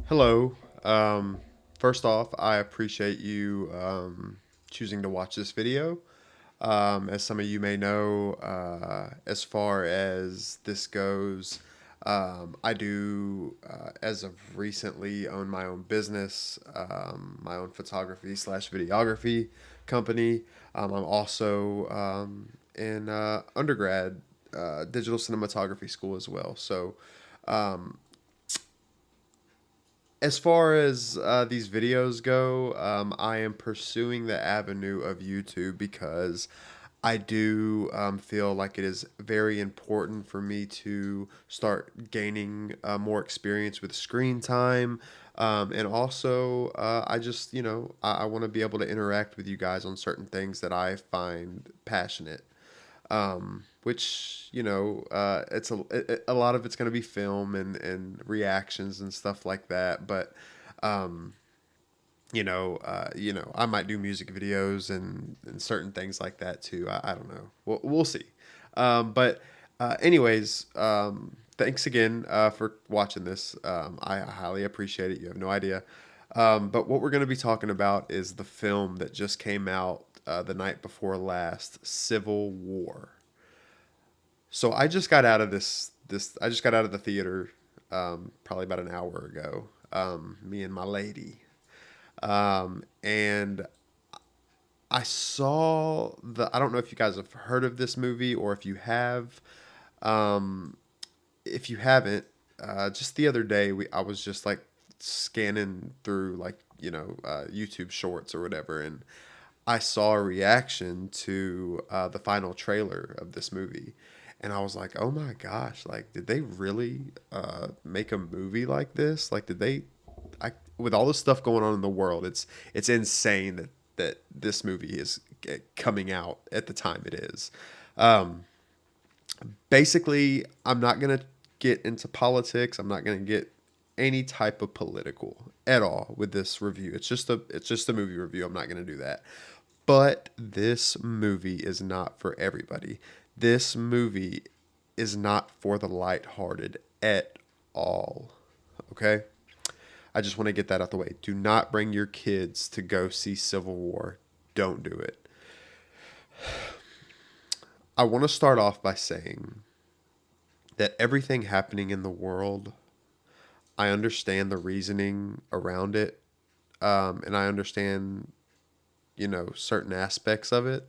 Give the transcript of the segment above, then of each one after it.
Hello. First off, I appreciate you choosing to watch this video. As some of you may know, as far as this goes, I do, as of recently, own my own business, my own photography slash videography company. I'm also in undergrad digital cinematography school as well. So, as far as these videos go, I am pursuing the avenue of YouTube because I do feel like it is very important for me to start gaining more experience with screen time. And also, I want to be able to interact with you guys on certain things that I find passionate. Which it's a lot of it's going to be film and reactions and stuff like that. But um, I might do music videos and certain things like that too. I don't know. We'll see. Anyways, thanks again for watching this. I highly appreciate it. You have no idea. But what we're going to be talking about is the film that just came out the night before last, Civil War. So I just got out of this. I just got out of the theater, probably about an hour ago. Me and my lady, and I saw the. I don't know if you guys have heard of this movie or if you have. Um, if you haven't, just the other day, I was just like scanning through YouTube Shorts or whatever, and I saw a reaction to the final trailer of this movie, and I was like, "Oh my gosh! Like, did they really make a movie like this? Like, did they? I with all the stuff going on in the world, it's insane that this movie is coming out at the time it is. Um, Basically, I'm not gonna get into politics. I'm not gonna get any type of political at all with this review. It's just a movie review. I'm not gonna do that. But this movie is not for everybody. This movie is not for the lighthearted at all. Okay? I just want to get that out the way. Do not bring your kids to go see Civil War. Don't do it. I want to start off by saying that everything happening in the world, I understand the reasoning around it, and I understand, certain aspects of it.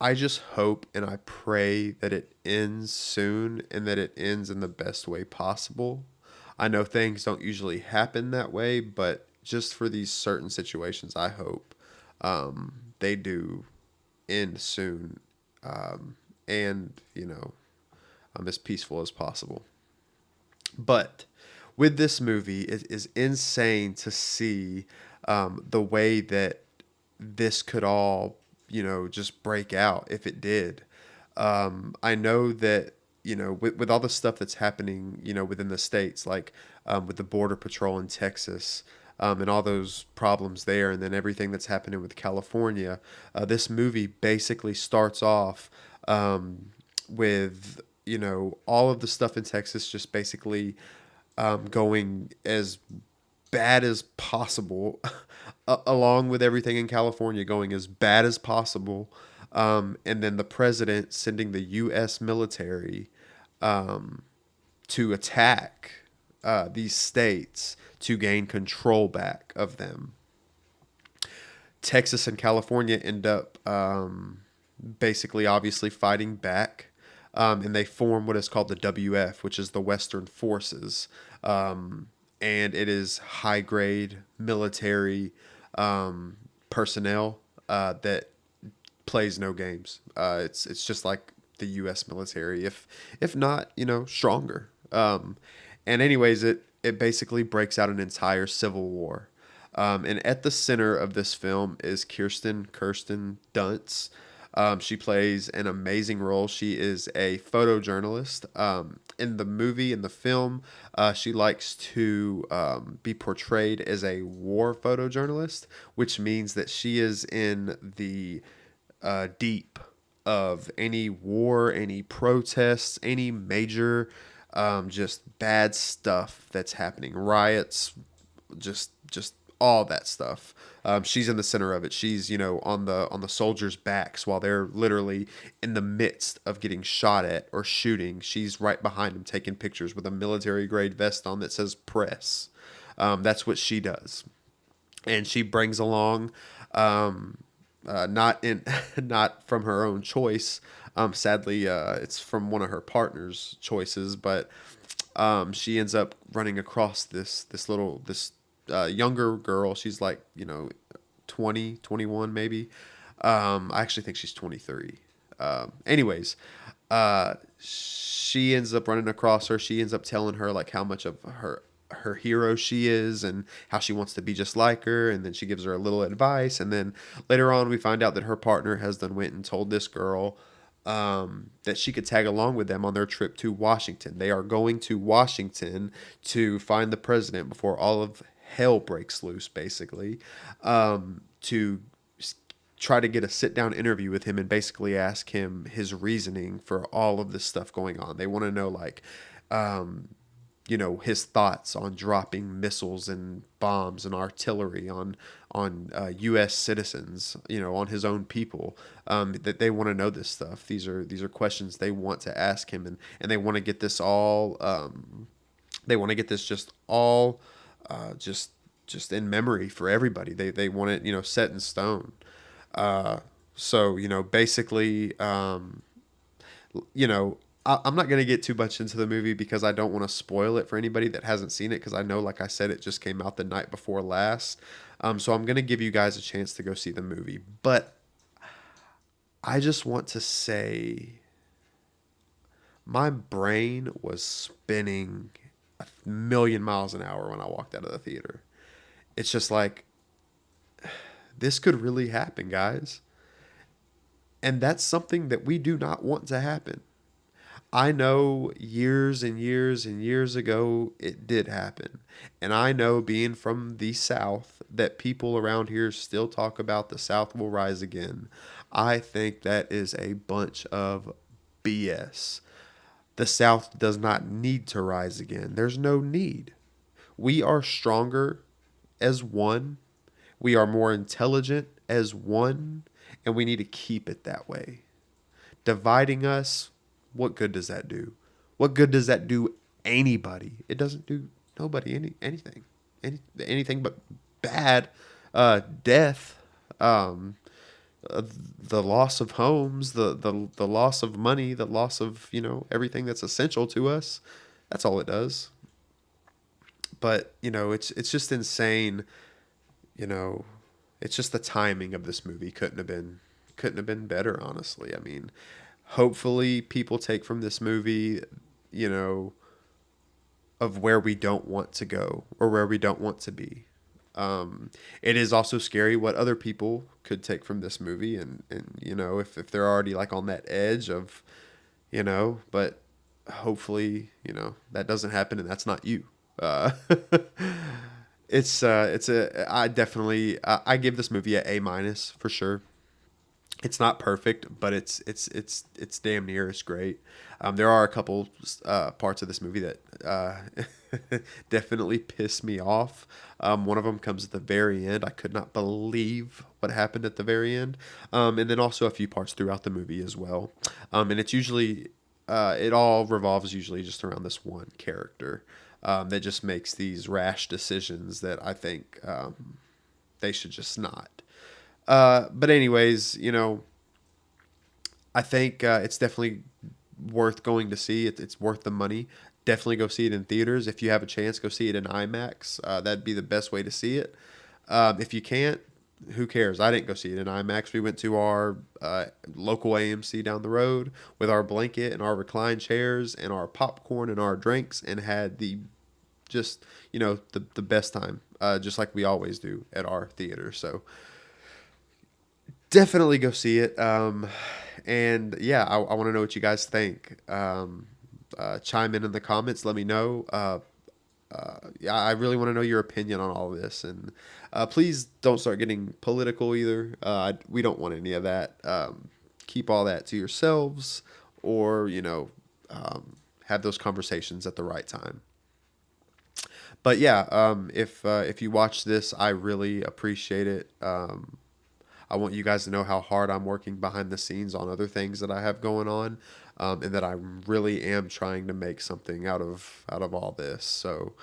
I just hope and I pray that it ends soon and that it ends in the best way possible. I know things don't usually happen that way, but just for these certain situations, I hope they do end soon, and I'm as peaceful as possible. But with this movie, it is insane to see the way that this could all, just break out if it did. I know that, with all the stuff that's happening, within the states, like with the Border Patrol in Texas. And all those problems there, and then everything that's happening with California. This movie basically starts off with all of the stuff in Texas just basically going as bad as possible, along with everything in California going as bad as possible, and then the president sending the U.S. military to attack these states to gain control back of them. Texas and California end up basically, obviously, fighting back. And they form what is called the WF, which is the Western Forces. And it is high grade military personnel that plays no games. It's just like the U.S. military, if not, stronger. And anyways, it basically breaks out an entire civil war. And at the center of this film is Kirsten Dunst. She plays an amazing role. She is a photojournalist. In the movie, in the film, she likes to be portrayed as a war photojournalist, which means that she is in the deep of any war, any protests, any major just bad stuff that's happening, riots, just all that stuff. She's in the center of it. She's on the soldiers' backs while they're literally in the midst of getting shot at or shooting. She's right behind them taking pictures with a military grade vest on that says press. That's what she does, and she brings along, um, not in not from her own choice. Sadly, it's from one of her partner's choices, but she ends up running across this younger girl. She's like 20, 21 maybe. I actually think she's 23. Anyways, she ends up running across her. She ends up telling her like how much of her hero she is and how she wants to be just like her, and then she gives her a little advice, and then later on we find out that her partner has then went and told this girl that she could tag along with them on their trip to Washington. They are going to Washington to find the president before all of hell breaks loose, basically, to try to get a sit down interview with him and basically ask him his reasoning for all of this stuff going on. They want to know, like, his thoughts on dropping missiles and bombs and artillery on U.S. citizens, on his own people. That they want to know this stuff. These are questions they want to ask him, and they want to get this all. They want to get this just all, just in memory for everybody. They want it set in stone. So basically, I'm not going to get too much into the movie because I don't want to spoil it for anybody that hasn't seen it, because I know, like I said, it just came out the night before last. So I'm going to give you guys a chance to go see the movie. But I just want to say my brain was spinning a million miles an hour when I walked out of the theater. It's just like, this could really happen, guys. And that's something that we do not want to happen. I know years and years and years ago it did happen. And I know, being from the South, that people around here still talk about the South will rise again. I think that is a bunch of BS. The South does not need to rise again. There's no need. We are stronger as one. We are more intelligent as one. And we need to keep it that way. Dividing us, what good does that do? What good does that do anybody? It doesn't do nobody anything but bad, death, the loss of homes, the loss of money, the loss of everything that's essential to us. That's all it does. But it's just insane. You know, it's just the timing of this movie couldn't have been better, honestly. I mean, hopefully people take from this movie, you know, of where we don't want to go or where we don't want to be. It is also scary what other people could take from this movie, and if they're already like on that edge of, but hopefully, that doesn't happen and that's not you. I definitely, I give this movie a A minus for sure. It's not perfect, but it's damn near as great. There are a couple parts of this movie that definitely piss me off. One of them comes at the very end. I could not believe what happened at the very end, and then also a few parts throughout the movie as well. And it's usually it all revolves usually just around this one character that just makes these rash decisions that I think they should just not. But anyways, I think it's definitely worth going to see. It's worth the money. Definitely go see it in theaters. If you have a chance, go see it in IMAX. That'd be the best way to see it. If you can't, who cares? I didn't go see it in IMAX. We went to our local AMC down the road with our blanket and our reclined chairs and our popcorn and our drinks, and had just the best time, just like we always do at our theater. So definitely go see it. And yeah, I want to know what you guys think. Chime in the comments. Let me know. Yeah, I really want to know your opinion on all this. And please don't start getting political either. We don't want any of that. Keep all that to yourselves, or, have those conversations at the right time. But yeah, if you watch this, I really appreciate it. I want you guys to know how hard I'm working behind the scenes on other things that I have going on, and that I really am trying to make something out of all this. So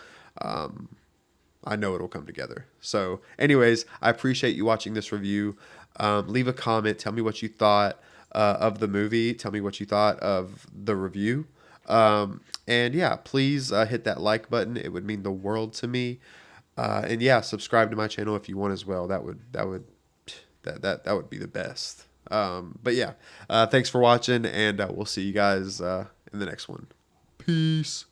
I know it'll come together. So, anyways, I appreciate you watching this review. Leave a comment. Tell me what you thought of the movie. Tell me what you thought of the review. And yeah, please hit that like button. It would mean the world to me. And yeah, subscribe to my channel if you want as well. That would be the best. But yeah, thanks for watching, and we'll see you guys in the next one. Peace.